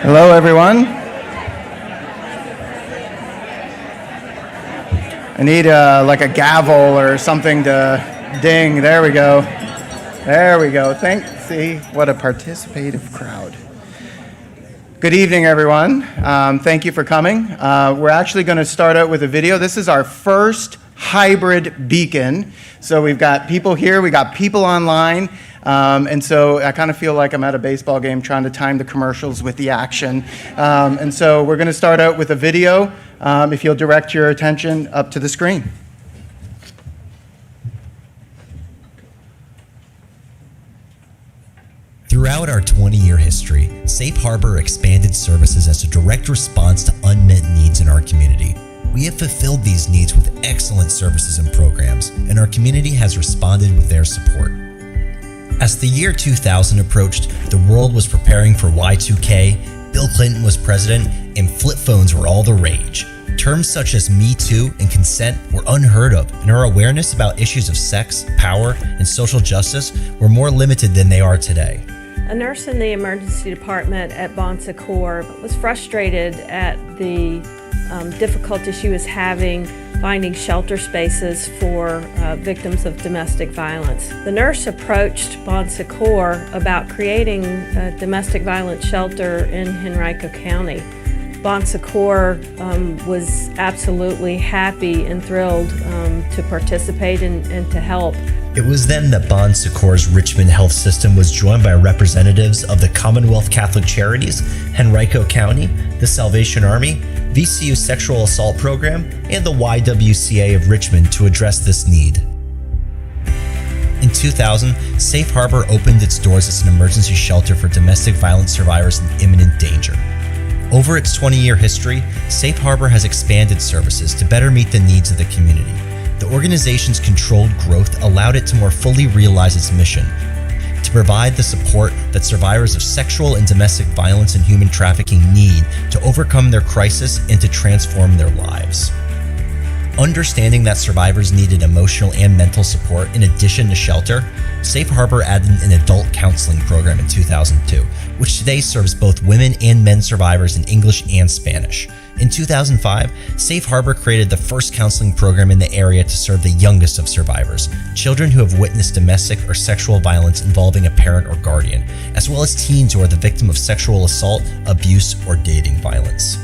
Hello, everyone. I need like a gavel or something to ding. There we go. There we go. See, what a participative crowd. Good evening, everyone. Thank you for coming. We're actually going to start out with a video. This is our first hybrid beacon. So we've got people here, we got people online. And so I kind of feel like I'm at a baseball game trying to time the commercials with the action. And so we're going to start out with a video, if you'll direct your attention up to the screen. Throughout our 20-year history, Safe Harbor expanded services as a direct response to unmet needs in our community. We have fulfilled these needs with excellent services and programs, and our community has responded with their support. As the year 2000 approached, the world was preparing for Y2K, Bill Clinton was president, and flip phones were all the rage. Terms such as Me Too and consent were unheard of, and our awareness about issues of sex, power, and social justice were more limited than they are today. A nurse in the emergency department at Bon Secours was frustrated at the difficulty she was having finding shelter spaces for victims of domestic violence. The nurse approached Bon Secours about creating a domestic violence shelter in Henrico County. Bon Secours was absolutely happy and thrilled to participate and to help. It was then that Bon Secours' Richmond Health System was joined by representatives of the Commonwealth Catholic Charities, Henrico County, the Salvation Army, VCU Sexual Assault Program, and the YWCA of Richmond to address this need. In 2000, Safe Harbor opened its doors as an emergency shelter for domestic violence survivors in imminent danger. Over its 20-year history, Safe Harbor has expanded services to better meet the needs of the community. The organization's controlled growth allowed it to more fully realize its mission, to provide the support that survivors of sexual and domestic violence and human trafficking need to overcome their crisis and to transform their lives. Understanding that survivors needed emotional and mental support in addition to shelter, Safe Harbor added an adult counseling program in 2002, which today serves both women and men survivors in English and Spanish. In 2005, Safe Harbor created the first counseling program in the area to serve the youngest of survivors, children who have witnessed domestic or sexual violence involving a parent or guardian, as well as teens who are the victim of sexual assault, abuse, or dating violence.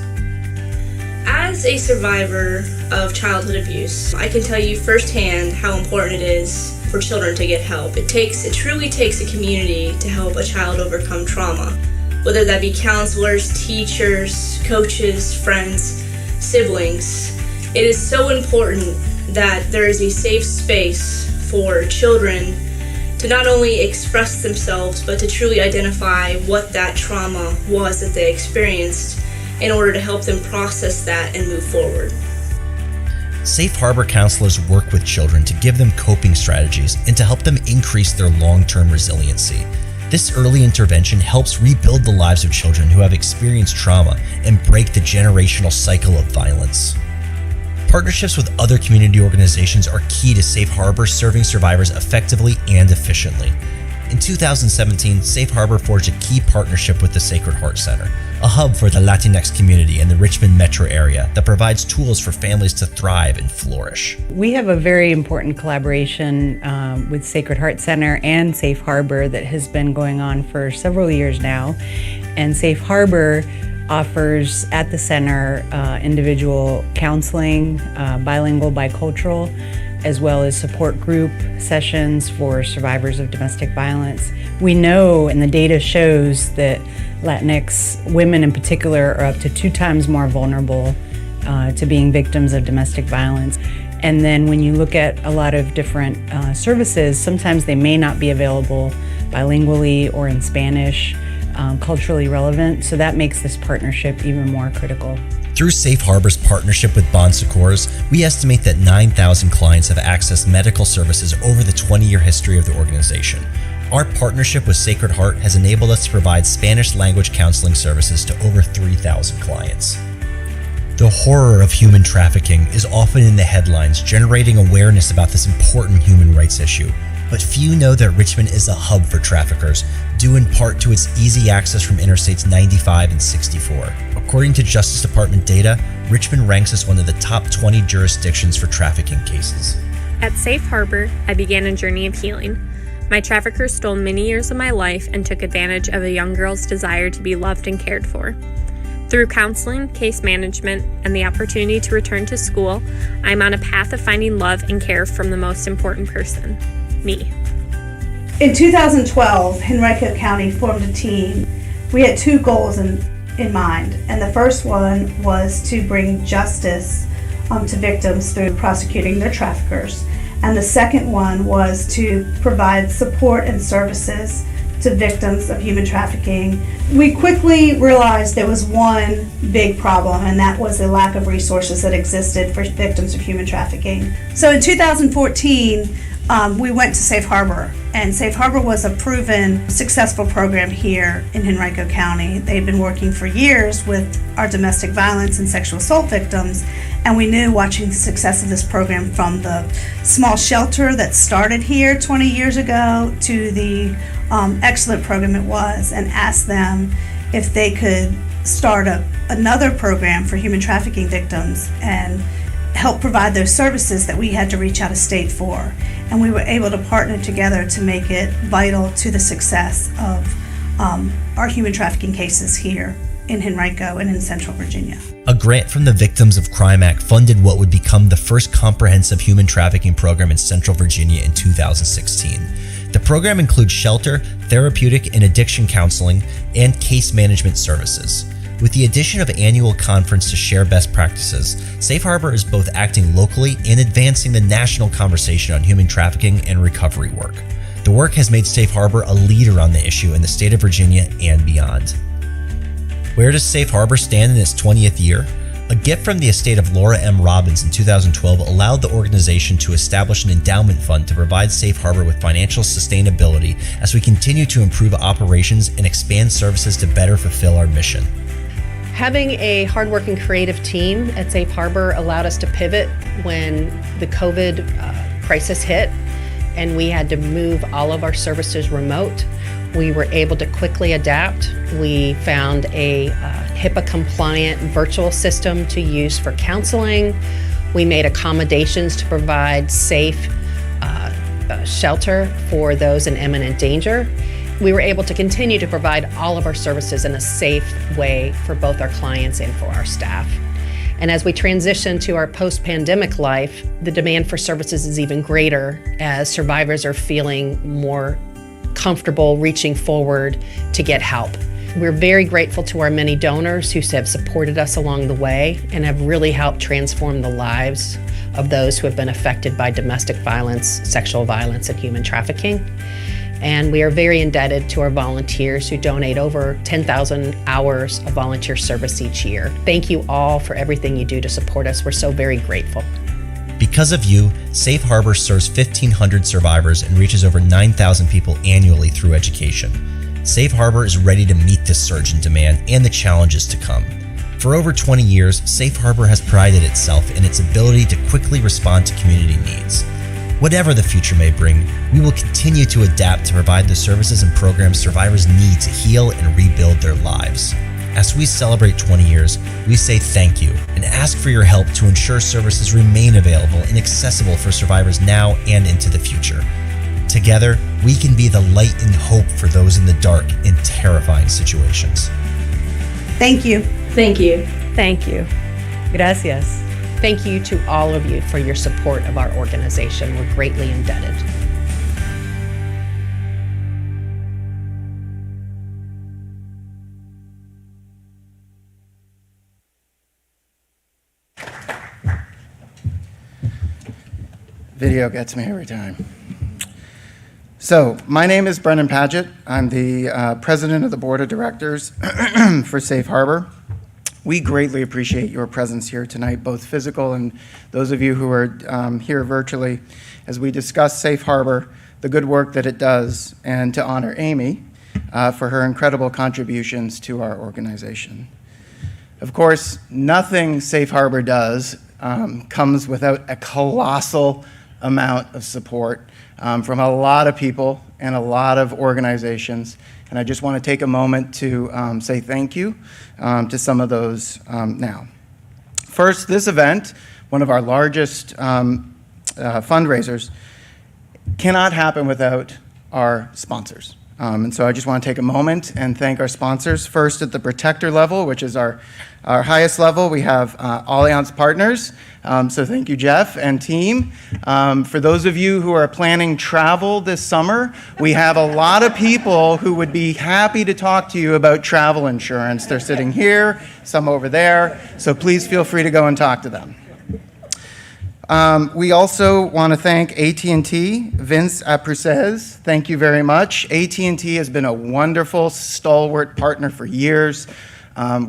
As a survivor of childhood abuse, I can tell you firsthand how important it is for children to get help. It truly takes a community to help a child overcome trauma, whether that be counselors, teachers, coaches, friends, siblings. It is so important that there is a safe space for children to not only express themselves, but to truly identify what that trauma was that they experienced in order to help them process that and move forward. Safe Harbor counselors work with children to give them coping strategies and to help them increase their long-term resiliency. This early intervention helps rebuild the lives of children who have experienced trauma and break the generational cycle of violence. Partnerships with other community organizations are key to Safe Harbor serving survivors effectively and efficiently. In 2017, Safe Harbor forged a key partnership with the Sacred Heart Center, a hub for the Latinx community in the Richmond metro area that provides tools for families to thrive and flourish. We have a very important collaboration with Sacred Heart Center and Safe Harbor that has been going on for several years now. And Safe Harbor offers at the center individual counseling, bilingual, bicultural, as well as support group sessions for survivors of domestic violence. We know, and the data shows, that Latinx women in particular are up to 2 times more vulnerable to being victims of domestic violence. And then when you look at a lot of different services, sometimes they may not be available bilingually or in Spanish, culturally relevant. So that makes this partnership even more critical. Through Safe Harbor's partnership with Bon Secours, we estimate that 9,000 clients have accessed medical services over the 20-year history of the organization. Our partnership with Sacred Heart has enabled us to provide Spanish language counseling services to over 3,000 clients. The horror of human trafficking is often in the headlines, generating awareness about this important human rights issue. but few know that Richmond is a hub for traffickers, due in part to its easy access from Interstates 95 and 64. According to Justice Department data, Richmond ranks as one of the top 20 jurisdictions for trafficking cases. At Safe Harbor, I began a journey of healing. My traffickers stole many years of my life and took advantage of a young girl's desire to be loved and cared for. Through counseling, case management, and the opportunity to return to school, I am on a path of finding love and care from the most important person, me. In 2012, Henrico County formed a team. We had two goals in mind, and the first one was to bring justice to victims through prosecuting their traffickers. And the second one was to provide support and services to victims of human trafficking. We quickly realized there was one big problem, and that was the lack of resources that existed for victims of human trafficking. So in 2014, we went to Safe Harbor, and Safe Harbor was a proven successful program here in Henrico County. They'd been working for years with our domestic violence and sexual assault victims, and we knew, watching the success of this program, from the small shelter that started here 20 years ago to the excellent program it was, and asked them if they could start another program for human trafficking victims and help provide those services that we had to reach out of state for. And we were able to partner together to make it vital to the success of our human trafficking cases here in Henrico and in Central Virginia. A grant from the Victims of Crime Act funded what would become the first comprehensive human trafficking program in Central Virginia in 2016. The program includes shelter, therapeutic and addiction counseling, and case management services. With the addition of an annual conference to share best practices, Safe Harbor is both acting locally and advancing the national conversation on human trafficking and recovery work. The work has made Safe Harbor a leader on the issue in the state of Virginia and beyond. Where does Safe Harbor stand in its 20th year? A gift from the estate of Laura M. Robbins in 2012 allowed the organization to establish an endowment fund to provide Safe Harbor with financial sustainability as we continue to improve operations and expand services to better fulfill our mission. Having a hardworking creative team at Safe Harbor allowed us to pivot when the COVID crisis hit and we had to move all of our services remote. We were able to quickly adapt. We found a HIPAA-compliant virtual system to use for counseling. We made accommodations to provide safe shelter for those in imminent danger. We were able to continue to provide all of our services in a safe way for both our clients and for our staff. And as we transition to our post-pandemic life, the demand for services is even greater as survivors are feeling more comfortable reaching forward to get help. We're very grateful to our many donors who have supported us along the way and have really helped transform the lives of those who have been affected by domestic violence, sexual violence, and human trafficking. And we are very indebted to our volunteers who donate over 10,000 hours of volunteer service each year. Thank you all for everything you do to support us. We're so very grateful. Because of you, Safe Harbor serves 1,500 survivors and reaches over 9,000 people annually through education. Safe Harbor is ready to meet this surge in demand and the challenges to come. For over 20 years, Safe Harbor has prided itself in its ability to quickly respond to community needs. Whatever the future may bring, we will continue to adapt to provide the services and programs survivors need to heal and rebuild their lives. As we celebrate 20 years, we say thank you and ask for your help to ensure services remain available and accessible for survivors now and into the future. Together, we can be the light and hope for those in the dark in terrifying situations. Thank you. Thank you. Thank you. Gracias. Thank you to all of you for your support of our organization. We're greatly indebted. Video gets me every time. So, my name is Brendan Padgett. I'm the president of the board of directors for Safe Harbor. We greatly appreciate your presence here tonight, both physical and those of you who are here virtually, as we discuss Safe Harbor, the good work that it does, and to honor Amy for her incredible contributions to our organization. Of course, nothing Safe Harbor does comes without a colossal amount of support from a lot of people and a lot of organizations. And I just want to take a moment to say thank you to some of those now. First, this event, one of our largest fundraisers, cannot happen without our sponsors. And so I just want to take a moment and thank our sponsors. First, at the protector level, which is our highest level, we have Allianz Partners. So thank you, Jeff and team. For those of you who are planning travel this summer, we have a lot of people who would be happy to talk to you about travel insurance. They're sitting here, some over there, so please feel free to go and talk to them. We also want to thank AT&T, Vince Aprucez. Thank you very much. AT&T has been a wonderful, stalwart partner for years.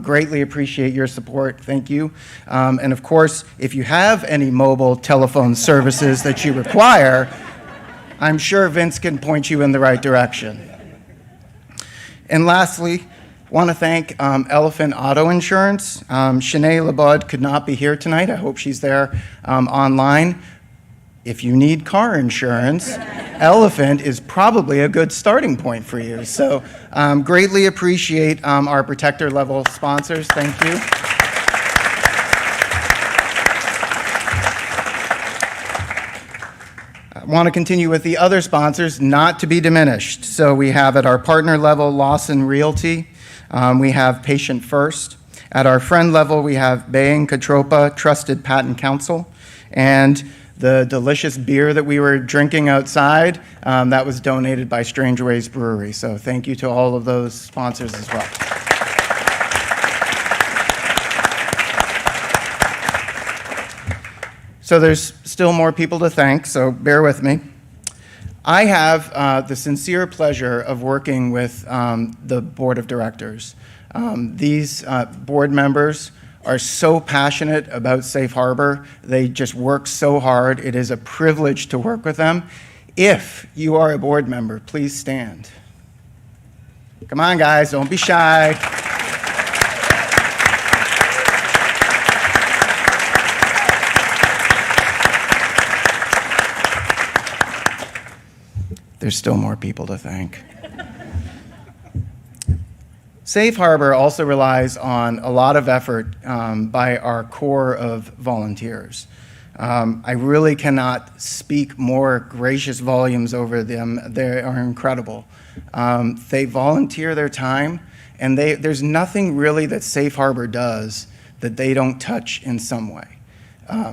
Greatly appreciate your support. Thank you. And of course, if you have any mobile telephone services that you require, I'm sure Vince can point you in the right direction. And lastly, want to thank Elephant Auto Insurance. Shanae Labud could not be here tonight. I hope she's there online. If you need car insurance, Elephant is probably a good starting point for you. So greatly appreciate our protector level sponsors. Thank you. I want to continue with the other sponsors, not to be diminished. So we have at our partner level, Lawson Realty. We have Patient First. At our friend level, we have Bain Katropa Trusted Patent Counsel. And the delicious beer that we were drinking outside, that was donated by Strange Ways Brewery. So thank you to all of those sponsors as well. So there's still more people to thank, so bear with me. I have the sincere pleasure of working with the board of directors. These board members are so passionate about Safe Harbor. They just work so hard. It is a privilege to work with them. If you are a board member, please stand. Come on, guys, don't be shy. There's still more people to thank. Safe Harbor also relies on a lot of effort by our core of volunteers. I really cannot speak more gracious volumes over them. They are incredible. They volunteer their time, and there's nothing really that Safe Harbor does that they don't touch in some way,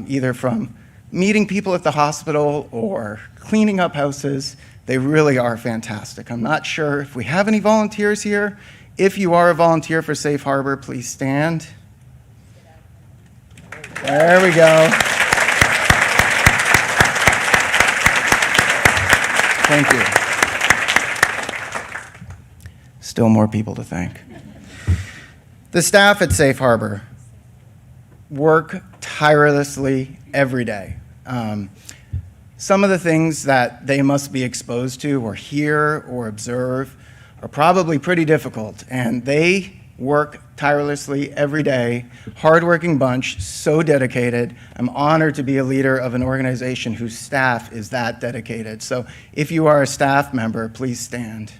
either from meeting people at the hospital or cleaning up houses. They really are fantastic. I'm not sure if we have any volunteers here. If you are a volunteer for Safe Harbor, please stand. There we go. Thank you. Still more people to thank. The staff at Safe Harbor work tirelessly every day. Some of the things that they must be exposed to or hear or observe are probably pretty difficult, and they work tirelessly every day. Hardworking bunch, so dedicated. I'm honored to be a leader of an organization whose staff is that dedicated. So if you are a staff member, please stand.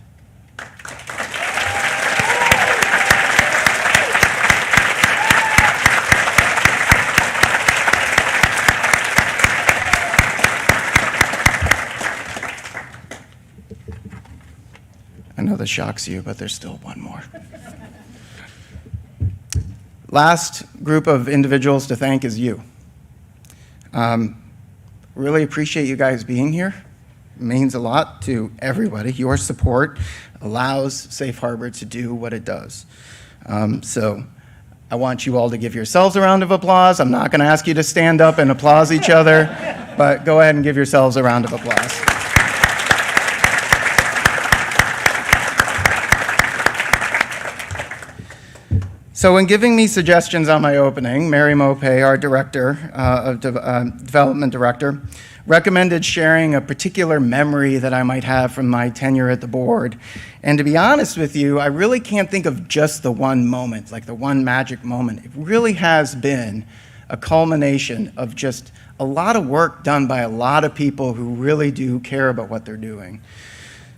I know this shocks you, but there's still one more. Last group of individuals to thank is you. Really appreciate you guys being here. It means a lot to everybody. Your support allows Safe Harbor to do what it does. So I want you all to give yourselves a round of applause. I'm not going to ask you to stand up and applaud each other, but go ahead and give yourselves a round of applause. So when giving me suggestions on my opening, Mary Mopay, our development director, recommended sharing a particular memory that I might have from my tenure at the board. And to be honest with you, I really can't think of just the one moment, like the one magic moment. It really has been a culmination of just a lot of work done by a lot of people who really do care about what they're doing.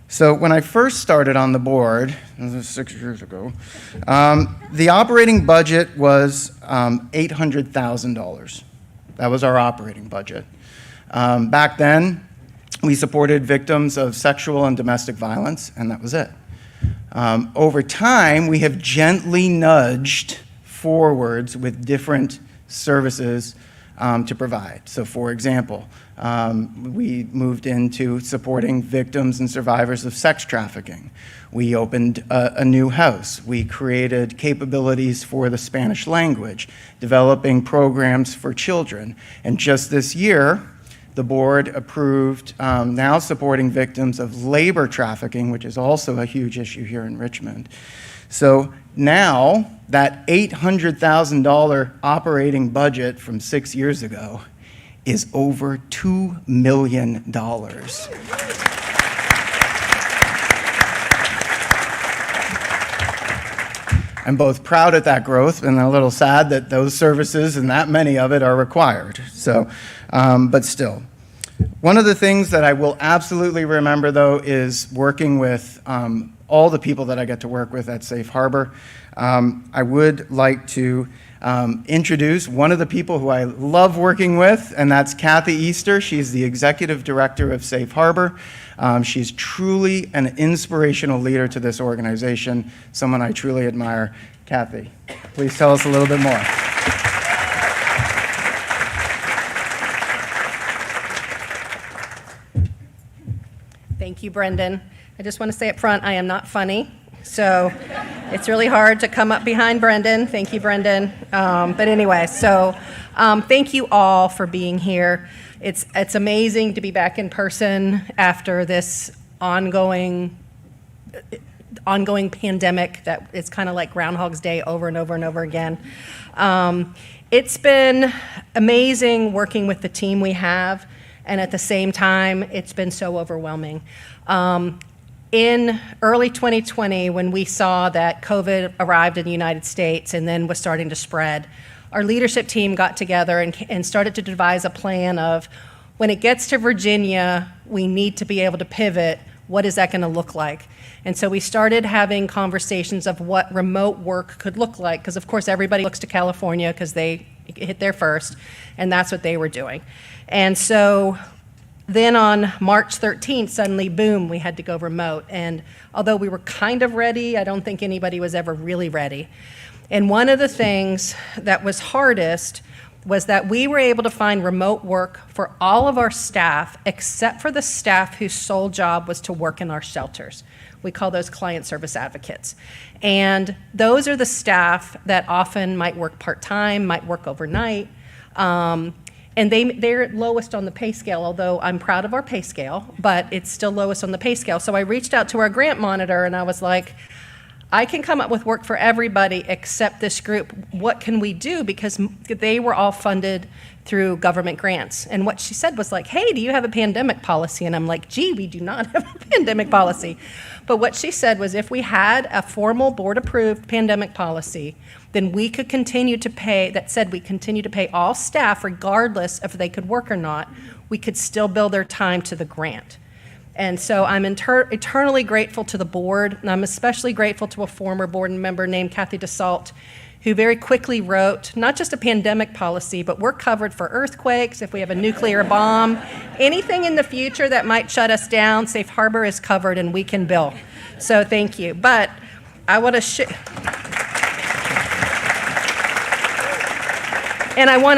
So when I first started on the board, this was 6 years ago, the operating budget was $800,000. That was our operating budget. Back then, we supported victims of sexual and domestic violence, and that was it. Over time, we have gently nudged forwards with different services to provide. So for example, we moved into supporting victims and survivors of sex trafficking. We opened a new house. We created capabilities for the Spanish language, developing programs for children. And just this year, the board approved now supporting victims of labor trafficking, which is also a huge issue here in Richmond. So now that $800,000 operating budget from 6 years ago is over $2 million. I'm both proud at that growth and a little sad that those services and that many of it are required. So, but still. One of the things that I will absolutely remember, though, is working with all the people that I get to work with at Safe Harbor. I would like to introduce one of the people who I love working with, and that's Kathy Easter. She's the executive director of Safe Harbor. She's truly an inspirational leader to this organization, someone I truly admire. Kathy, please tell us a little bit more. Thank you, Brendan. I just want to say up front, I am not funny, so it's really hard to come up behind Brendan. Thank you, Brendan. But anyway, so thank you all for being here. It's amazing to be back in person after this ongoing pandemic that is kind of like Groundhog's Day over and over and over again. It's been amazing working with the team we have, and at the same time, it's been so overwhelming. In early 2020, when we saw that COVID arrived in the United States and then was starting to spread, our leadership team got together and started to devise a plan of, when it gets to Virginia, we need to be able to pivot. What is that going to look like? And so we started having conversations of what remote work could look like, because of course everybody looks to California because they hit there first, and that's what they were doing. And so then on March 13th, suddenly, boom, we had to go remote. And although we were kind of ready, I don't think anybody was ever really ready. And one of the things that was hardest was that we were able to find remote work for all of our staff, except for the staff whose sole job was to work in our shelters. We call those client service advocates. And those are the staff that often might work part-time, might work overnight, and they're lowest on the pay scale, although I'm proud of our pay scale, but it's still lowest on the pay scale. So I reached out to our grant monitor and I was like, I can come up with work for everybody except this group. What can we do? Because they were all funded through government grants. And what she said was like, hey, do you have a pandemic policy? And I'm like, gee, we do not have a pandemic policy. But what she said was if we had a formal board-approved pandemic policy, then we could continue to pay, that said we continue to pay all staff regardless if they could work or not, we could still bill their time to the grant. And so I'm eternally grateful to the board, and I'm especially grateful to a former board member named Kathy DeSalt, who very quickly wrote not just a pandemic policy, but we're covered for earthquakes, if we have a nuclear bomb, anything in the future that might shut us down, Safe Harbor is covered and we can bill. So thank you. But I want to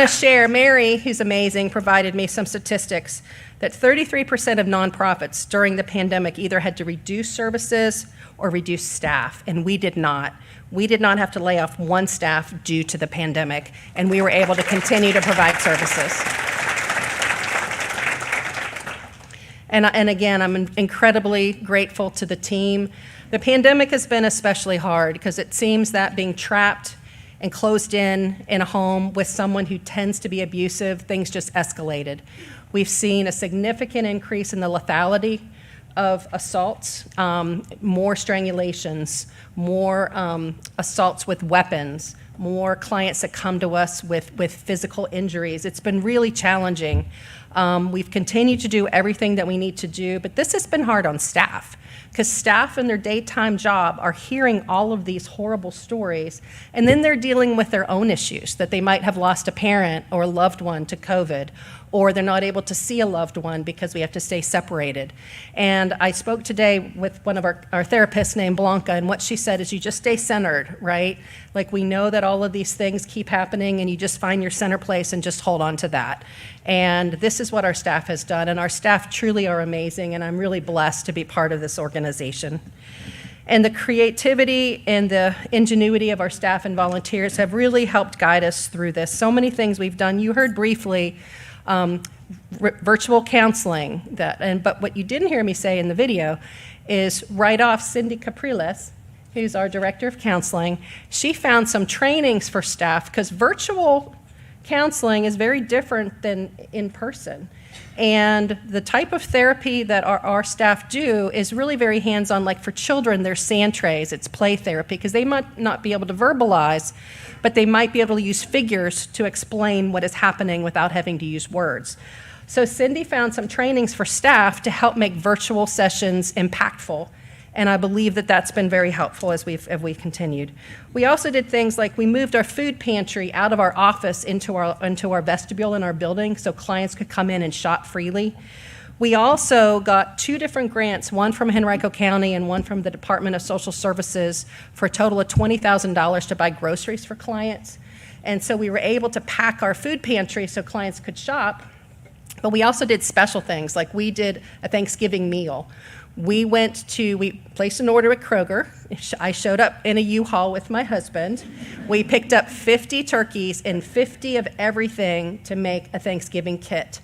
share, Mary, who's amazing, provided me some statistics that 33% of nonprofits during the pandemic either had to reduce services or reduce staff, and we did not. We did not have to lay off one staff due to the pandemic, and we were able to continue to provide services. And again, I'm incredibly grateful to the team. The pandemic has been especially hard because it seems that being trapped and closed in a home with someone who tends to be abusive, things just escalated. We've seen a significant increase in the lethality of assaults, more strangulations, more assaults with weapons, more clients that come to us with physical injuries. It's been really challenging. We've continued to do everything that we need to do, but this has been hard on staff, because staff in their daytime job are hearing all of these horrible stories, and then they're dealing with their own issues, that they might have lost a parent or a loved one to COVID, or they're not able to see a loved one because we have to stay separated. And I spoke today with one of our therapists named Blanca, and what she said is you just stay centered, right? Like, we know that all of these things keep happening, and you just find your center place and just hold on to that. And this is what our staff has done, and our staff truly are amazing, and I'm really blessed to be part of this organization. And the creativity and the ingenuity of our staff and volunteers have really helped guide us through this. So many things we've done. You heard briefly virtual counseling, but what you didn't hear me say in the video is right off, Cindy Capriles, who's our director of counseling, she found some trainings for staff, because virtual counseling is very different than in person. And the type of therapy that our staff do is really very hands-on. Like for children, there's sand trays, it's play therapy, because they might not be able to verbalize, but they might be able to use figures to explain what is happening without having to use words. So Cindy found some trainings for staff to help make virtual sessions impactful. And I believe that that's been very helpful as we've continued. We also did things like we moved our food pantry out of our office into our vestibule in our building so clients could come in and shop freely. We also got 2 different grants, one from Henrico County and one from the Department of Social Services, for a total of $20,000 to buy groceries for clients. And so we were able to pack our food pantry so clients could shop. But we also did special things, like we did a Thanksgiving meal. We placed an order at Kroger. I showed up in a U-Haul with my husband. We picked up 50 turkeys and 50 of everything to make a Thanksgiving kit.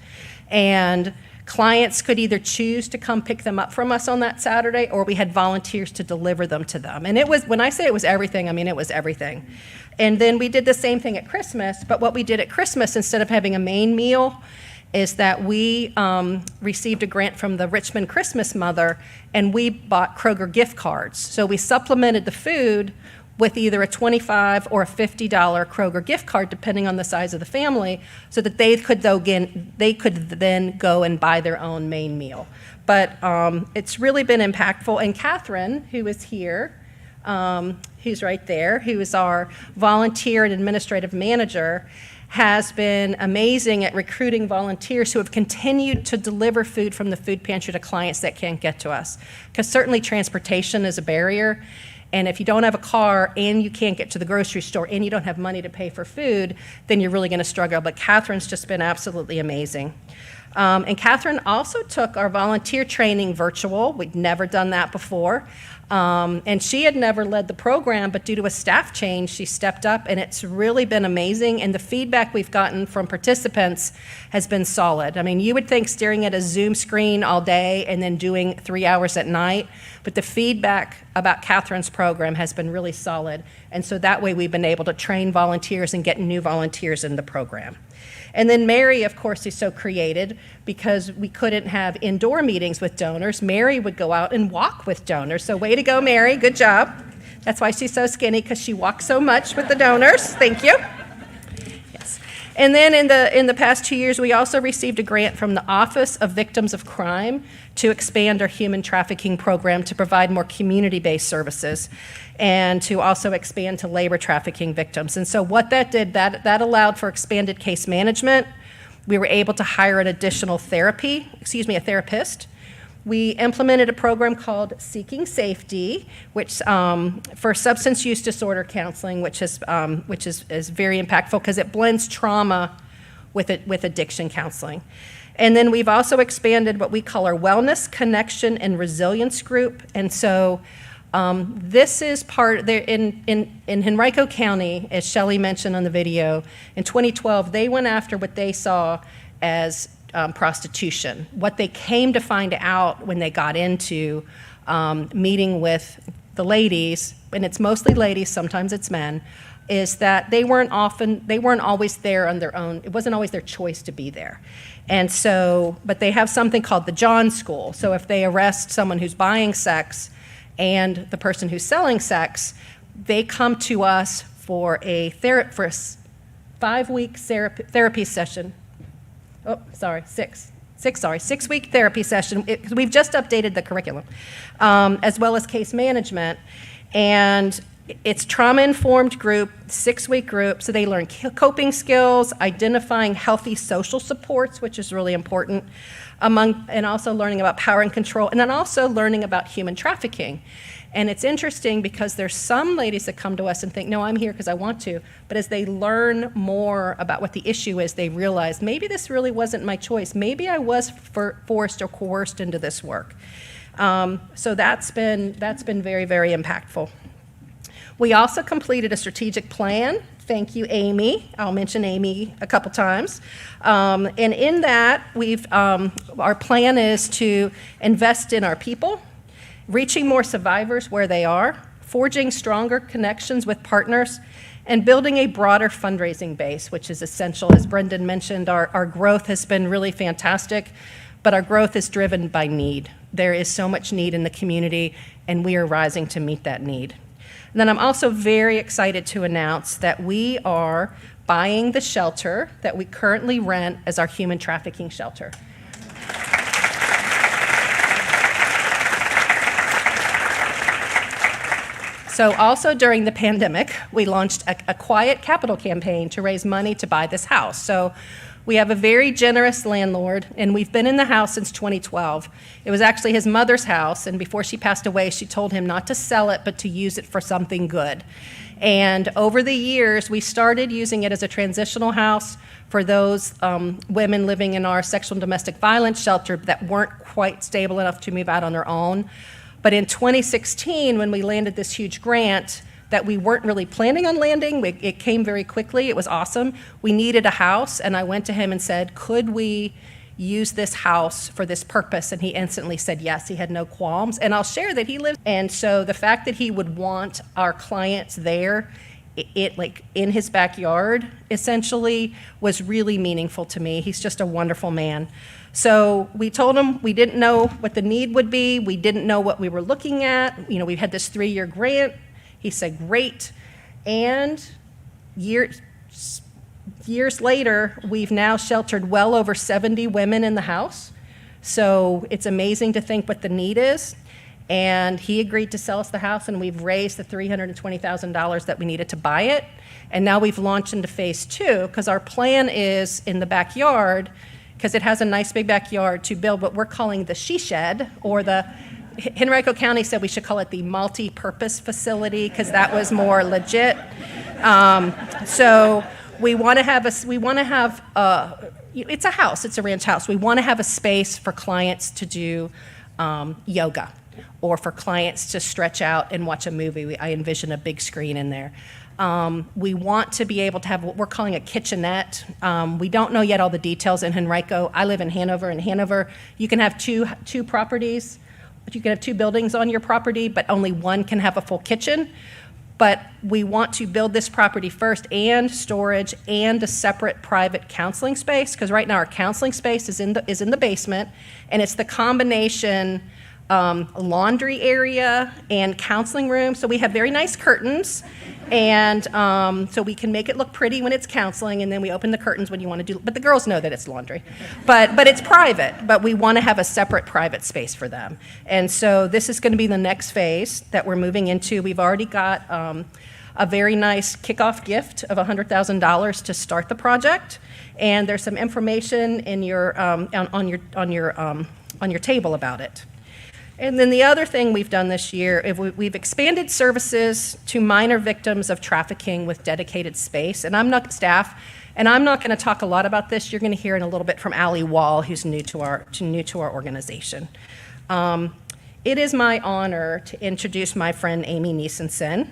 And clients could either choose to come pick them up from us on that Saturday, or we had volunteers to deliver them to them. And it was, when I say it was everything, I mean it was everything. And then we did the same thing at Christmas, but what we did at Christmas, instead of having a main meal, is that we received a grant from the Richmond Christmas Mother, and we bought Kroger gift cards. So we supplemented the food with either a $25 or a $50 Kroger gift card, depending on the size of the family, so that they could then go and buy their own main meal. But it's really been impactful. And Catherine, who is here, who's right there, who is our volunteer and administrative manager, has been amazing at recruiting volunteers who have continued to deliver food from the food pantry to clients that can't get to us. Because certainly transportation is a barrier, and if you don't have a car and you can't get to the grocery store and you don't have money to pay for food, then you're really going to struggle. But Catherine's just been absolutely amazing. And Catherine also took our volunteer training virtual. We'd never done that before. And she had never led the program, but due to a staff change, she stepped up, and it's really been amazing. And the feedback we've gotten from participants has been solid. I mean, you would think staring at a Zoom screen all day and then doing 3 hours at night, but the feedback about Catherine's program has been really solid. And so that way we've been able to train volunteers and get new volunteers in the program. And then Mary, of course, is so created because we couldn't have indoor meetings with donors. Mary would go out and walk with donors. So way to go, Mary. Good job. That's why she's so skinny, because she walks so much with the donors. Thank you. Yes. And then in the past 2 years, we also received a grant from the Office of Victims of Crime to expand our human trafficking program to provide more community-based services, and to also expand to labor trafficking victims. And so what that did, that allowed for expanded case management. We were able to hire an additional a therapist. We implemented a program called Seeking Safety, which for substance use disorder counseling, which is very impactful because it blends trauma with addiction counseling. And then we've also expanded what we call our Wellness, Connection, and Resilience group. And so this is part there in Henrico County, as Shelley mentioned on the video. In 2012, they went after what they saw as prostitution. What they came to find out when they got into meeting with the ladies, and it's mostly ladies, sometimes it's men, is that they weren't always there on their own. It wasn't always their choice to be there. And so, but they have something called the John School. So if they arrest someone who's buying sex and the person who's selling sex, they come to us for a 5-week therapy session. Oh, sorry, 6-week therapy session. We've just updated the curriculum, as well as case management. And it's trauma-informed group, 6-week group, so they learn coping skills, identifying healthy social supports, which is really important, and also learning about power and control, and then also learning about human trafficking. And it's interesting because there's some ladies that come to us and think, no, I'm here because I want to, but as they learn more about what the issue is, they realize maybe this really wasn't my choice. Maybe I was forced or coerced into this work. So that's been very, very impactful. We also completed a strategic plan. Thank you, Amy. I'll mention Amy a couple times. And in that, our plan is to invest in our people, reaching more survivors where they are, forging stronger connections with partners, and building a broader fundraising base, which is essential. As Brendan mentioned, our growth has been really fantastic, but our growth is driven by need. There is so much need in the community, and we are rising to meet that need. And then I'm also very excited to announce that we are buying the shelter that we currently rent as our human trafficking shelter. So also during the pandemic, we launched a quiet capital campaign to raise money to buy this house. So we have a very generous landlord, and we've been in the house since 2012. It was actually his mother's house, and before she passed away, she told him not to sell it, but to use it for something good. And over the years, we started using it as a transitional house for those women living in our sexual and domestic violence shelter that weren't quite stable enough to move out on their own. But in 2016, when we landed this huge grant that we weren't really planning on landing, it came very quickly, it was awesome. We needed a house, and I went to him and said, could we use this house for this purpose? And he instantly said yes, he had no qualms. And I'll share that he lives, and so the fact that he would want our clients there, it like in his backyard, essentially, was really meaningful to me. He's just a wonderful man. So we told him we didn't know what the need would be. We didn't know what we were looking at. You know, we had this 3-year grant. He said, great. And years later, we've now sheltered well over 70 women in the house. So it's amazing to think what the need is. And he agreed to sell us the house, and we've raised the $320,000 that we needed to buy it. And now we've launched into phase 2, because our plan is in the backyard, because it has a nice big backyard, to build what we're calling the she shed, or Henrico County said we should call it the multi-purpose facility, because that was more legit. So we want to have it's a house, it's a ranch house. We want to have a space for clients to do yoga, or for clients to stretch out and watch a movie. I envision a big screen in there. We want to be able to have what we're calling a kitchenette. We don't know yet all the details in Henrico. I live in Hanover. In Hanover, you can have two properties. You can have 2 buildings on your property, but only one can have a full kitchen. But we want to build this property first, and storage, and a separate private counseling space, because right now our counseling space is in the basement, and it's the combination laundry area and counseling room. So we have very nice curtains, and so we can make it look pretty when it's counseling, and then we open the curtains when you want to do, but the girls know that it's laundry. But it's private, but we want to have a separate private space for them. And so this is going to be the next phase that we're moving into. We've already got a very nice kickoff gift of $100,000 to start the project, and there's some information in your on your table about it. And then the other thing we've done this year is we've expanded services to minor victims of trafficking with dedicated space. And I'm not staff, and I'm not going to talk a lot about this. You're going to hear in a little bit from Allie Wall, who's new to our organization. It is my honor to introduce my friend Amy Nisenson.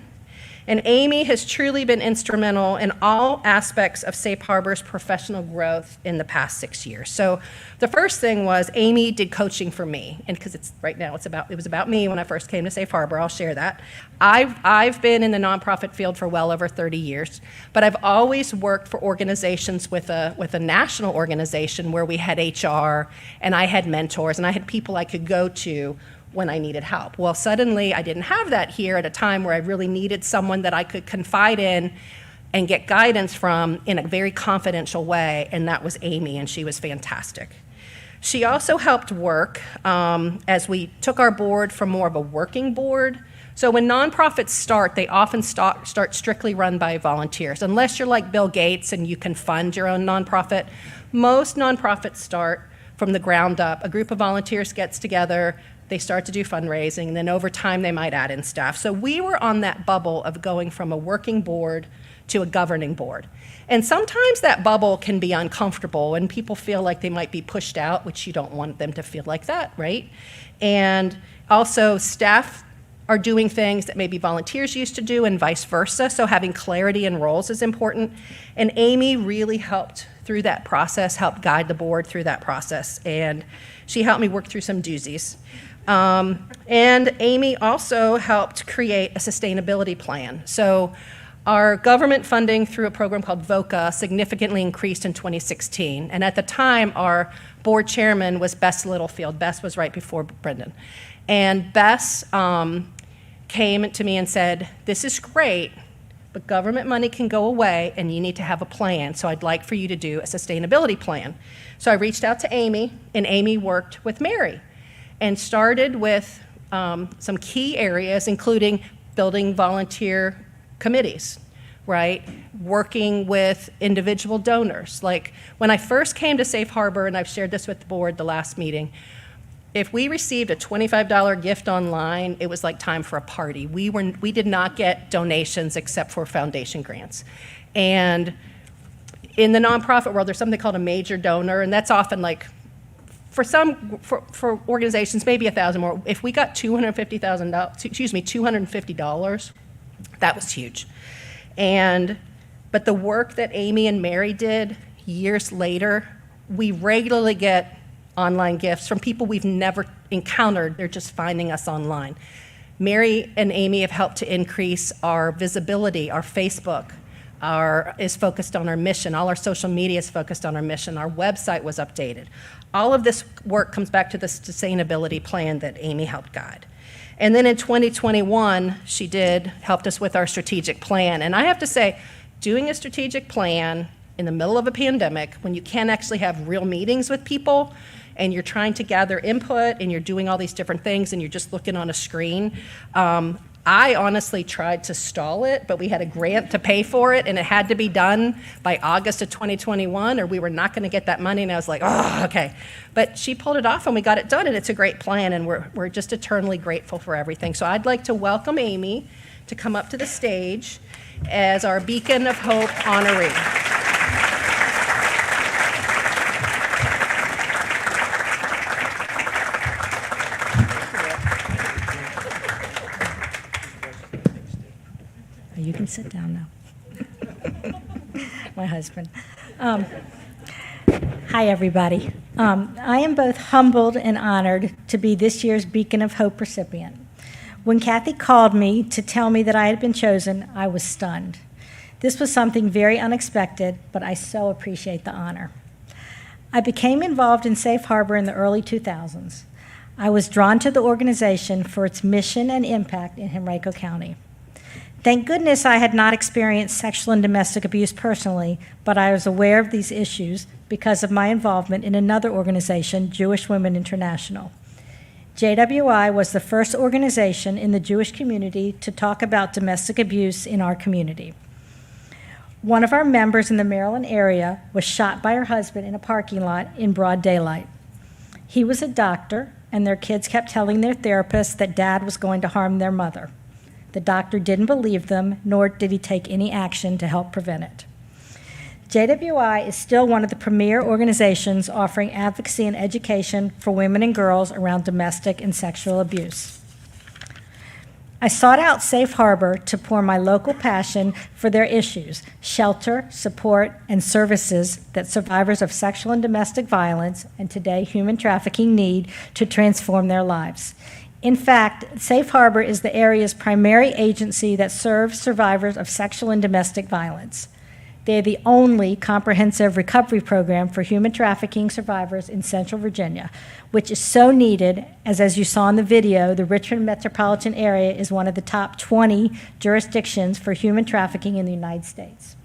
And Amy has truly been instrumental in all aspects of Safe Harbor's professional growth in the past 6 years. So the first thing was Amy did coaching for me, and because it was about me when I first came to Safe Harbor. I'll share that. I've been in the nonprofit field for well over 30 years, but I've always worked for organizations with a national organization where we had HR, and I had mentors, and I had people I could go to when I needed help. Well, suddenly I didn't have that here at a time where I really needed someone that I could confide in and get guidance from in a very confidential way, and that was Amy, and she was fantastic. She also helped work as we took our board from more of a working board. So when nonprofits start, they often start strictly run by volunteers. Unless you're like Bill Gates and you can fund your own nonprofit, most nonprofits start from the ground up. A group of volunteers gets together, they start to do fundraising, and then over time they might add in staff. So we were on that bubble of going from a working board to a governing board. And sometimes that bubble can be uncomfortable and people feel like they might be pushed out, which you don't want them to feel like that, right? And also staff are doing things that maybe volunteers used to do and vice versa, so having clarity in roles is important. And Amy really helped through that process, helped guide the board through that process, and she helped me work through some doozies. And Amy also helped create a sustainability plan. So our government funding through a program called VOCA significantly increased in 2016, and at the time our board chairman was Bess Littlefield. Bess was right before Brendan. And Bess came to me and said, this is great, but government money can go away and you need to have a plan, so I'd like for you to do a sustainability plan. So I reached out to Amy, and Amy worked with Mary and started with some key areas, including building volunteer committees, right? Working with individual donors. Like when I first came to Safe Harbor, and I've shared this with the board the last meeting, if we received a $25 gift online, it was like time for a party. We did not get donations except for foundation grants. And in the nonprofit world, there's something called a major donor, and that's often like, for organizations, maybe 1,000 more. If we got $250, that was huge. But the work that Amy and Mary did years later, we regularly get online gifts from people we've never encountered. They're just finding us online. Mary and Amy have helped to increase our visibility. Our Facebook is focused on our mission. All our social media is focused on our mission. Our website was updated. All of this work comes back to the sustainability plan that Amy helped guide. And then in 2021, she helped us with our strategic plan. And I have to say, doing a strategic plan in the middle of a pandemic, when you can't actually have real meetings with people, and you're trying to gather input, and you're doing all these different things, and you're just looking on a screen, I honestly tried to stall it, but we had a grant to pay for it, and it had to be done by August of 2021, or we were not going to get that money, and I was like, oh, okay. But she pulled it off, and we got it done, and it's a great plan, and we're just eternally grateful for everything. So I'd like to welcome Amy to come up to the stage as our Beacon of Hope honoree. You can sit down now. My husband. Hi, everybody. I am both humbled and honored to be this year's Beacon of Hope recipient. When Kathy called me to tell me that I had been chosen, I was stunned. This was something very unexpected, but I so appreciate the honor. I became involved in Safe Harbor in the early 2000s. I was drawn to the organization for its mission and impact in Henrico County. Thank goodness I had not experienced sexual and domestic abuse personally, but I was aware of these issues because of my involvement in another organization, Jewish Women International. JWI was the first organization in the Jewish community to talk about domestic abuse in our community. One of our members in the Maryland area was shot by her husband in a parking lot in broad daylight. He was a doctor, and their kids kept telling their therapist that dad was going to harm their mother. The doctor didn't believe them, nor did he take any action to help prevent it. JWI is still one of the premier organizations offering advocacy and education for women and girls around domestic and sexual abuse. I sought out Safe Harbor to pour my local passion for their issues, shelter, support, and services that survivors of sexual and domestic violence, and today human trafficking, need to transform their lives. In fact, Safe Harbor is the area's primary agency that serves survivors of sexual and domestic violence. They are the only comprehensive recovery program for human trafficking survivors in Central Virginia, which is so needed, as you saw in the video, the Richmond metropolitan area is one of the top 20 jurisdictions for human trafficking in the United States.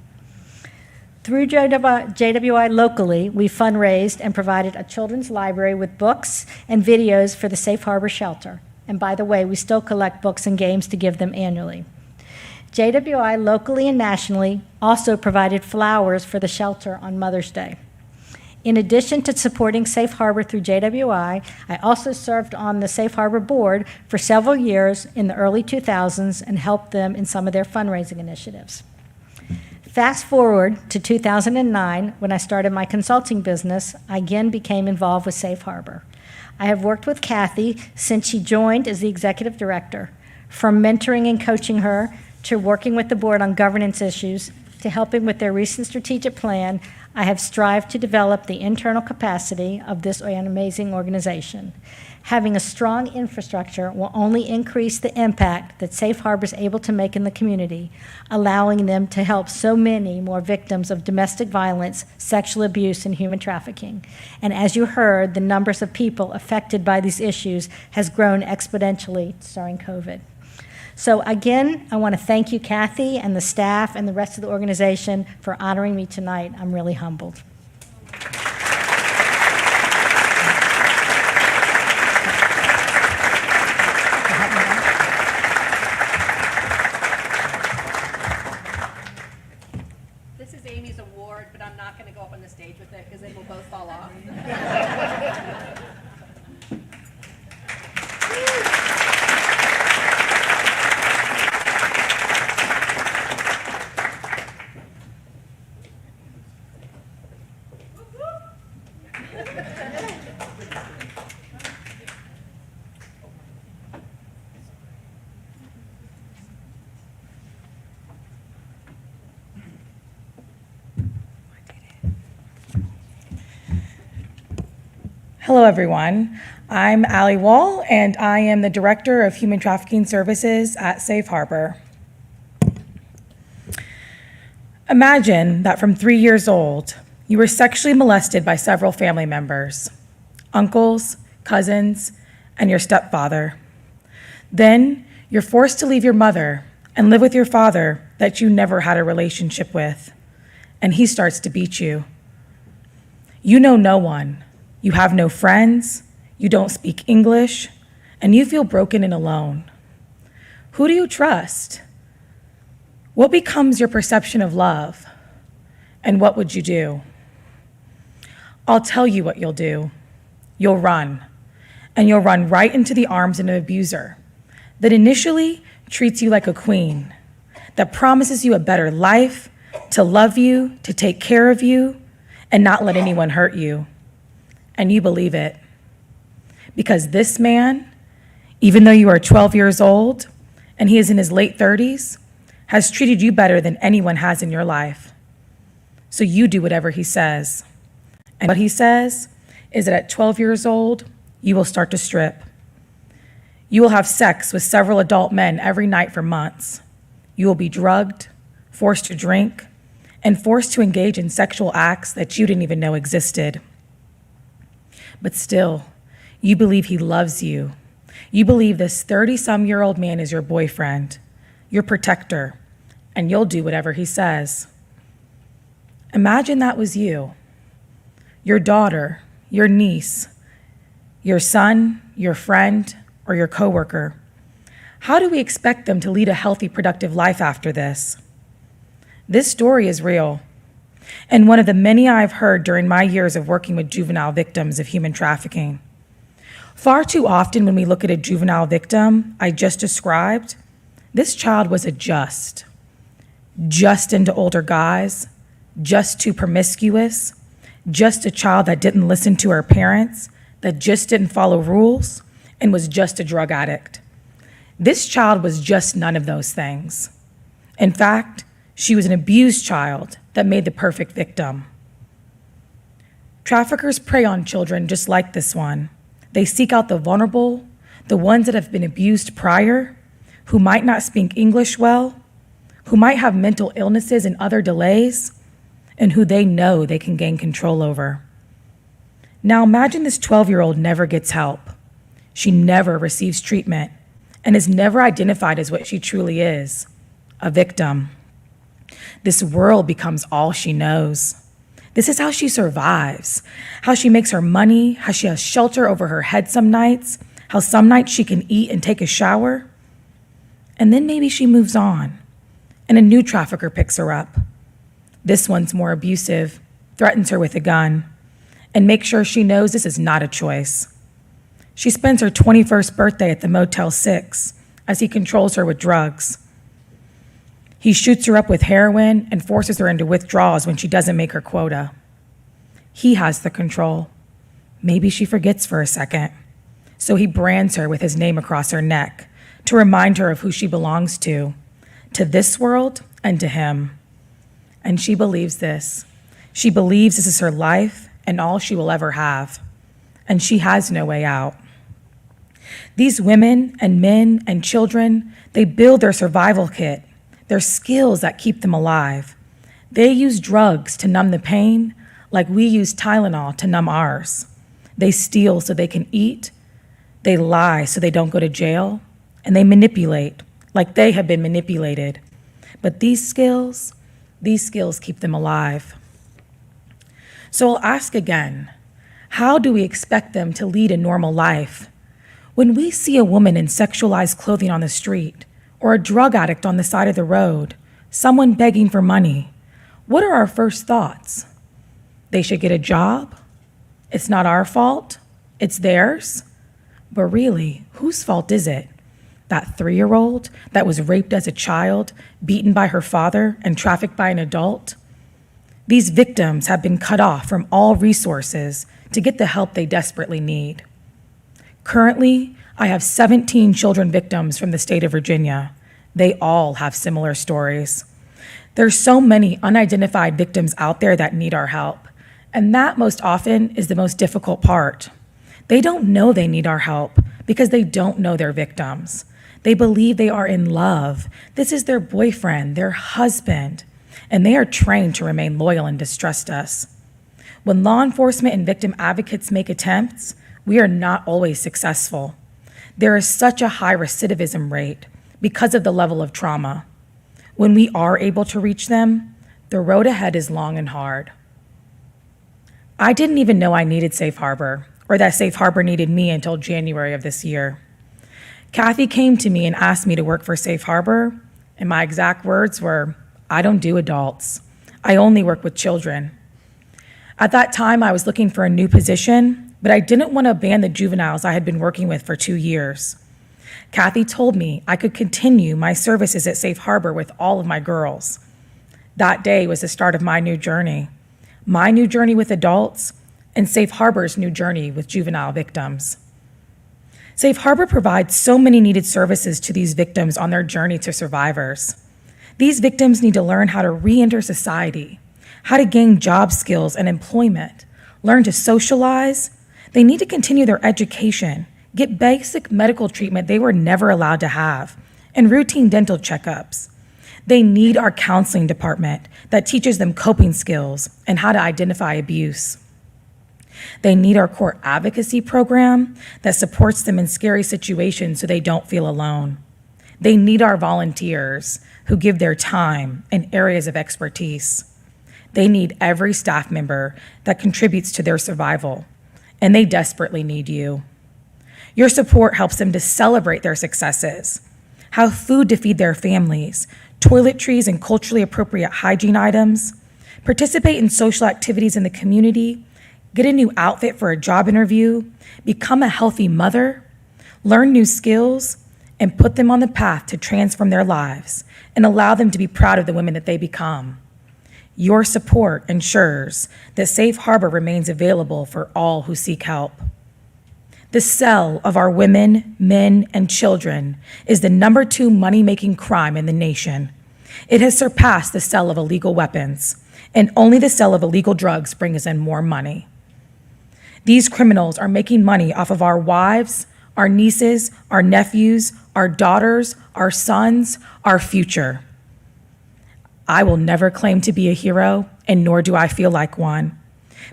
Through JWI locally, we fundraised and provided a children's library with books and videos for the Safe Harbor shelter. And by the way, we still collect books and games to give them annually. JWI locally and nationally also provided flowers for the shelter on Mother's Day. In addition to supporting Safe Harbor through JWI, I also served on the Safe Harbor board for several years in the early 2000s and helped them in some of their fundraising initiatives. Fast forward to 2009, when I started my consulting business, I again became involved with Safe Harbor. I have worked with Kathy since she joined as the executive director, from mentoring and coaching her to working with the board on governance issues, to helping with their recent strategic plan. I have strived to develop the internal capacity of this amazing organization. Having a strong infrastructure will only increase the impact that Safe Harbor is able to make in the community, allowing them to help so many more victims of domestic violence, sexual abuse, and human trafficking. And as you heard, the numbers of people affected by these issues has grown exponentially during COVID. So again, I want to thank you, Kathy, and the staff and the rest of the organization for honoring me tonight. I'm really humbled. This is Amy's award, but I'm not going to go up on the stage with it because they will both fall off. Hello, everyone. I'm Allie Wall, and I am the Director of Human Trafficking Services at Safe Harbor. Imagine that from 3 years old, you were sexually molested by several family members, uncles, cousins, and your stepfather. Then you're forced to leave your mother and live with your father that you never had a relationship with, and he starts to beat you. You know no one. You have no friends, you don't speak English, and you feel broken and alone. Who do you trust? What becomes your perception of love? And what would you do? I'll tell you what you'll do. You'll run, and you'll run right into the arms of an abuser that initially treats you like a queen, that promises you a better life, to love you, to take care of you, and not let anyone hurt you. And you believe it. Because this man, even though you are 12 years old and he is in his late 30s, has treated you better than anyone has in your life. So you do whatever he says. And what he says is that at 12 years old, you will start to strip. You will have sex with several adult men every night for months. You will be drugged, forced to drink, and forced to engage in sexual acts that you didn't even know existed. But still, you believe he loves you. You believe this 30-some-year-old man is your boyfriend, your protector, and you'll do whatever he says. Imagine that was you, your daughter, your niece, your son, your friend, or your coworker. How do we expect them to lead a healthy, productive life after this? This story is real, and one of the many I've heard during my years of working with juvenile victims of human trafficking. Far too often when we look at a juvenile victim I just described, this child was just into older guys, just too promiscuous, just a child that didn't listen to her parents, that just didn't follow rules, and was just a drug addict. This child was just none of those things. In fact, she was an abused child that made the perfect victim. Traffickers prey on children just like this one. They seek out the vulnerable, the ones that have been abused prior, who might not speak English well, who might have mental illnesses and other delays, and who they know they can gain control over. Now imagine this 12-year-old never gets help. She never receives treatment and is never identified as what she truly is, a victim. This world becomes all she knows. This is how she survives, how she makes her money, how she has shelter over her head some nights, how some nights she can eat and take a shower. And then maybe she moves on, and a new trafficker picks her up. This one's more abusive, threatens her with a gun, and makes sure she knows this is not a choice. She spends her 21st birthday at the Motel 6 as he controls her with drugs. He shoots her up with heroin and forces her into withdrawals when she doesn't make her quota. He has the control. Maybe she forgets for a second. So he brands her with his name across her neck to remind her of who she belongs to this world and to him. And she believes this. She believes this is her life and all she will ever have. And she has no way out. These women and men and children, they build their survival kit, their skills that keep them alive. They use drugs to numb the pain like we use Tylenol to numb ours. They steal so they can eat. They lie so they don't go to jail. And they manipulate like they have been manipulated. But these skills keep them alive. So I'll ask again, how do we expect them to lead a normal life? When we see a woman in sexualized clothing on the street, or a drug addict on the side of the road, someone begging for money, what are our first thoughts? They should get a job? It's not our fault? It's theirs? But really, whose fault is it? That 3-year-old that was raped as a child, beaten by her father, and trafficked by an adult? These victims have been cut off from all resources to get the help they desperately need. Currently, I have 17 children victims from the state of Virginia. They all have similar stories. There's so many unidentified victims out there that need our help, and that most often is the most difficult part. They don't know they need our help because they don't know they're victims. They believe they are in love. This is their boyfriend, their husband, and they are trained to remain loyal and distrust us. When law enforcement and victim advocates make attempts, we are not always successful. There is such a high recidivism rate because of the level of trauma. When we are able to reach them, the road ahead is long and hard. I didn't even know I needed Safe Harbor, or that Safe Harbor needed me until January of this year. Kathy came to me and asked me to work for Safe Harbor, and my exact words were, "I don't do adults. I only work with children." At that time, I was looking for a new position, but I didn't want to abandon the juveniles I had been working with for 2 years. Kathy told me I could continue my services at Safe Harbor with all of my girls. That day was the start of my new journey with adults, and Safe Harbor's new journey with juvenile victims. Safe Harbor provides so many needed services to these victims on their journey to survivors. These victims need to learn how to re-enter society, how to gain job skills and employment, learn to socialize. They need to continue their education, get basic medical treatment they were never allowed to have, and routine dental checkups. They need our counseling department that teaches them coping skills and how to identify abuse. They need our court advocacy program that supports them in scary situations so they don't feel alone. They need our volunteers who give their time and areas of expertise. They need every staff member that contributes to their survival, and they desperately need you. Your support helps them to celebrate their successes, have food to feed their families, toiletries and culturally appropriate hygiene items, participate in social activities in the community, get a new outfit for a job interview, become a healthy mother, learn new skills, and put them on the path to transform their lives and allow them to be proud of the women that they become. Your support ensures that Safe Harbor remains available for all who seek help. The sale of our women, men, and children is the number 2 money-making crime in the nation. It has surpassed the sale of illegal weapons, and only the sale of illegal drugs brings in more money. These criminals are making money off of our wives, our nieces, our nephews, our daughters, our sons, our future. I will never claim to be a hero, and nor do I feel like one.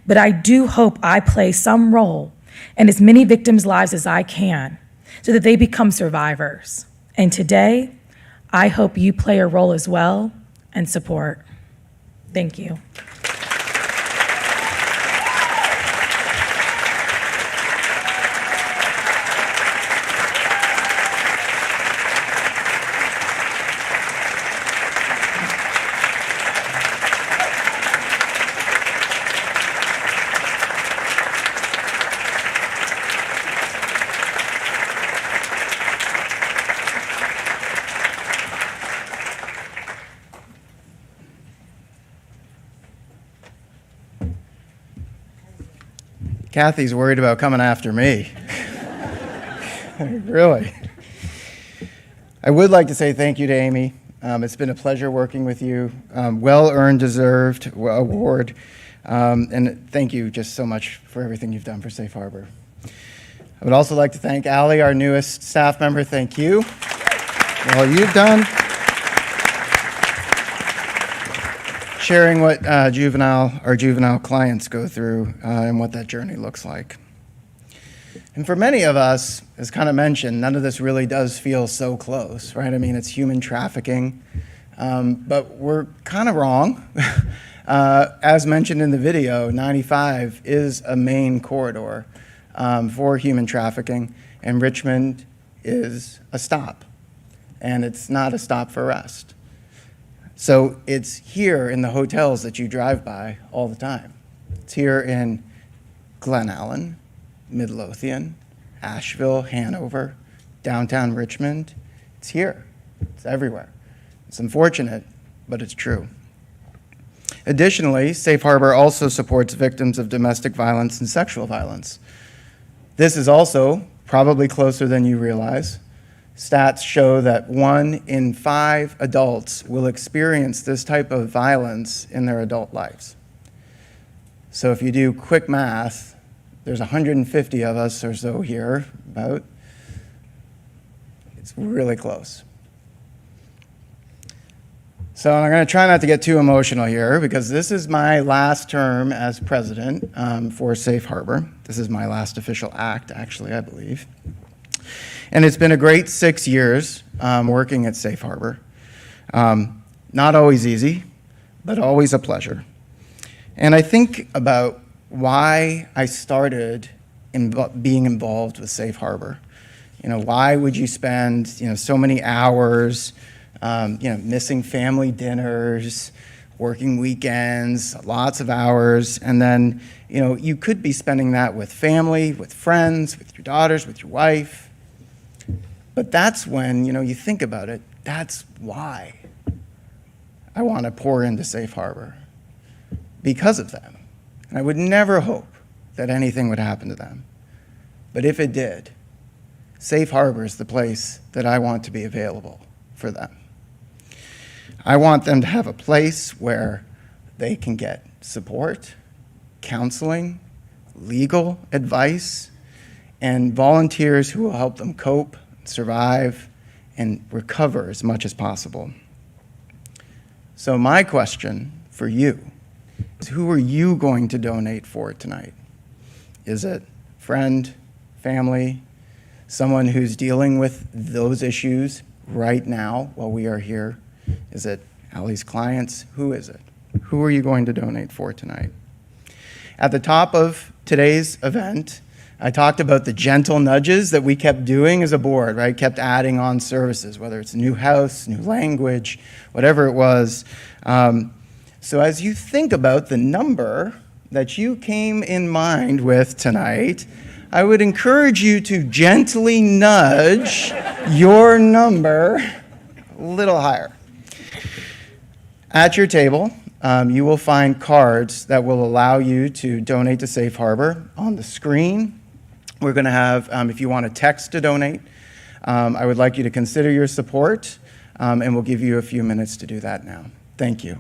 But I do hope I play some role in as many victims' lives as I can so that they become survivors. And today, I hope you play a role as well and support. Thank you. Kathy's worried about coming after me. Really. I would like to say thank you to Amy. It's been a pleasure working with you. Well-earned, deserved award. And thank you just so much for everything you've done for Safe Harbor. I would also like to thank Allie, our newest staff member. Thank you for all you've done. Sharing what our juvenile clients go through and what that journey looks like. And for many of us, as kind of mentioned, none of this really does feel so close, right? I mean, it's human trafficking, but we're kind of wrong. As mentioned in the video, 95 is a main corridor for human trafficking, and Richmond is a stop, and it's not a stop for rest. So it's here in the hotels that you drive by all the time. It's here in Glen Allen, Midlothian, Asheville, Hanover, downtown Richmond. It's here. It's everywhere. It's unfortunate, but it's true. Additionally, Safe Harbor also supports victims of domestic violence and sexual violence. This is also probably closer than you realize. Stats show that 1 in 5 adults will experience this type of violence in their adult lives. So if you do quick math, there's 150 of us or so here, about. It's really close. So I'm going to try not to get too emotional here because this is my last term as president for Safe Harbor. This is my last official act, actually, I believe. And it's been a great 6 years working at Safe Harbor. Not always easy, but always a pleasure. And I think about why I started being involved with Safe Harbor. You know, why would you spend, so many hours, missing family dinners, working weekends, lots of hours, and then, you could be spending that with family, with friends, with your daughters, with your wife. But that's when, you think about it, that's why I want to pour into Safe Harbor, because of them. And I would never hope that anything would happen to them. But if it did, Safe Harbor is the place that I want to be available for them. I want them to have a place where they can get support, counseling, legal advice, and volunteers who will help them cope, survive, and recover as much as possible. So my question for you is, who are you going to donate for tonight? Is it friend, family, someone who's dealing with those issues right now while we are here? Is it Allie's clients? Who is it? Who are you going to donate for tonight? At the top of today's event, I talked about the gentle nudges that we kept doing as a board, right? Kept adding on services, whether it's a new house, new language, whatever it was. So as you think about the number that you came in mind with tonight, I would encourage you to gently nudge your number a little higher. At your table, you will find cards that will allow you to donate to Safe Harbor. On the screen, we're going to have, if you want to text to donate, I would like you to consider your support, and we'll give you a few minutes to do that now. Thank you.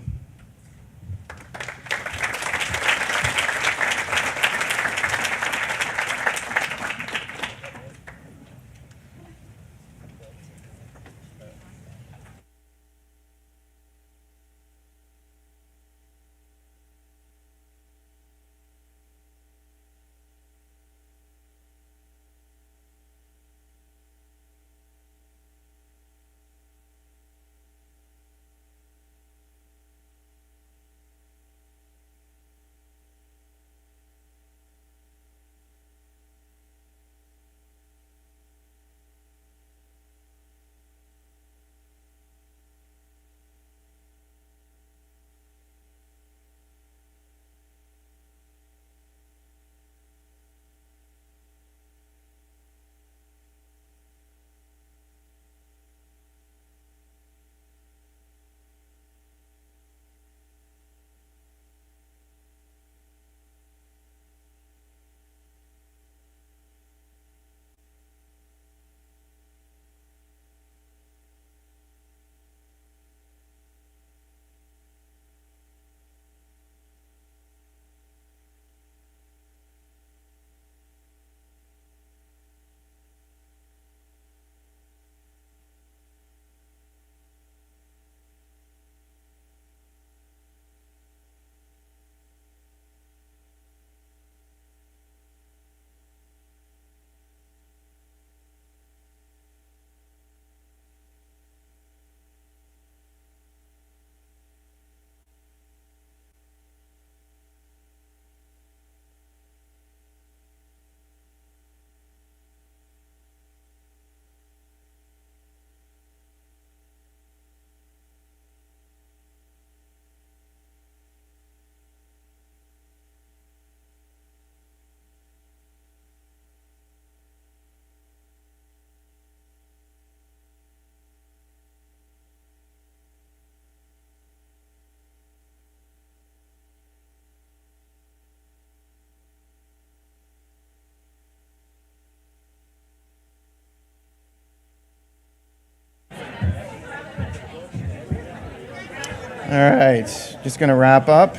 All right, just going to wrap up.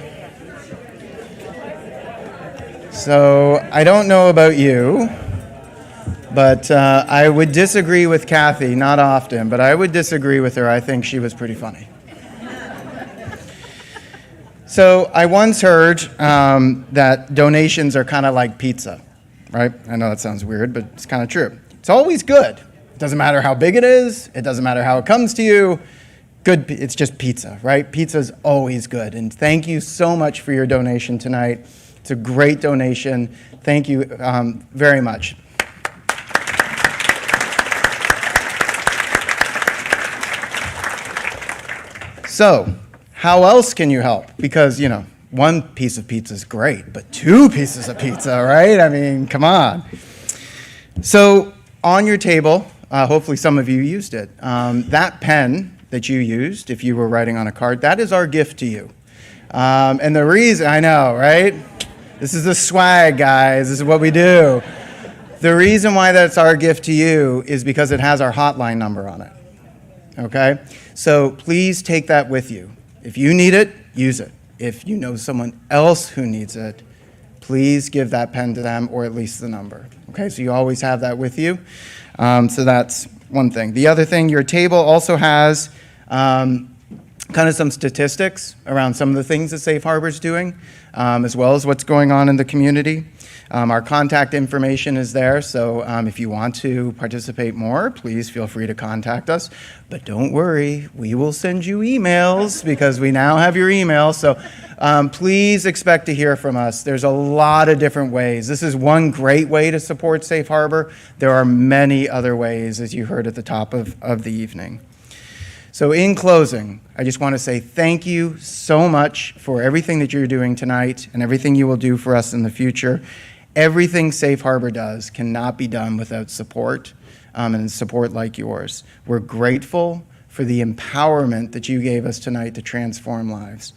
So I don't know about you, but I would disagree with Kathy, not often, but I would disagree with her. I think she was pretty funny. So I once heard that donations are kind of like pizza, right? I know that sounds weird, but it's kind of true. It's always good. It doesn't matter how big it is. It doesn't matter how it comes to you. Good, it's just pizza, right? Pizza's always good. And thank you so much for your donation tonight. It's a great donation. Thank you very much. So, how else can you help? Because, you know, one piece of pizza is great, but two pieces of pizza, right? I mean, come on. So, on your table, hopefully some of you used it. That pen that you used, if you were writing on a card, that is our gift to you. And the reason, I know, right? This is the swag, guys. This is what we do. The reason why that's our gift to you is because it has our hotline number on it. Okay? So please take that with you. If you need it, use it. If you know someone else who needs it, please give that pen to them, or at least the number. Okay? So you always have that with you. So that's one thing. The other thing, your table also has kind of some statistics around some of the things that Safe Harbor is doing, as well as what's going on in the community. Our contact information is there, so if you want to participate more, please feel free to contact us. But don't worry, we will send you emails because we now have your email, so please expect to hear from us. There's a lot of different ways. This is one great way to support Safe Harbor. There are many other ways, as you heard at the top of the evening. So in closing, I just want to say thank you so much for everything that you're doing tonight and everything you will do for us in the future. Everything Safe Harbor does cannot be done without support, and support like yours. We're grateful for the empowerment that you gave us tonight to transform lives.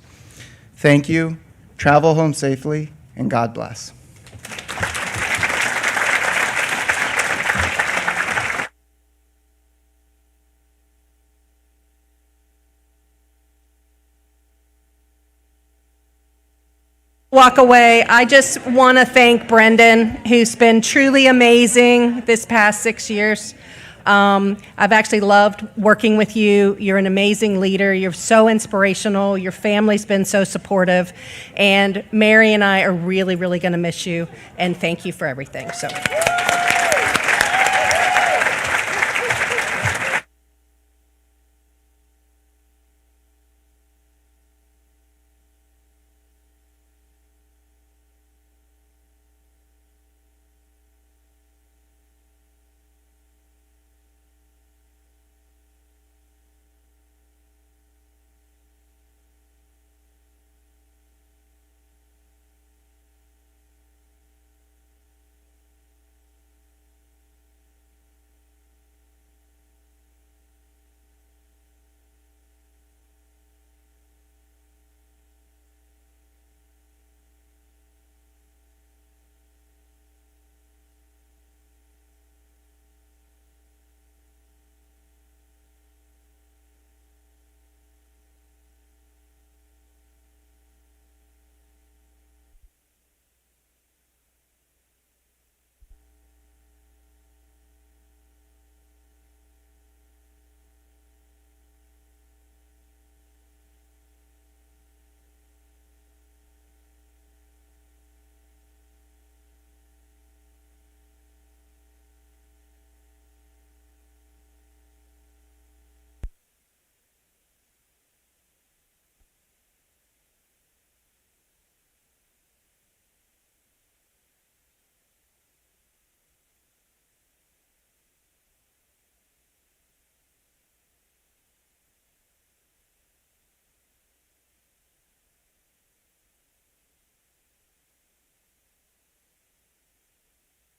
Thank you. Travel home safely, and God bless. Walk away. I just want to thank Brendan, who's been truly amazing this past 6 years. I've actually loved working with you. You're an amazing leader. You're so inspirational. Your family's been so supportive. And Mary and I are really, really going to miss you. And thank you for everything. So.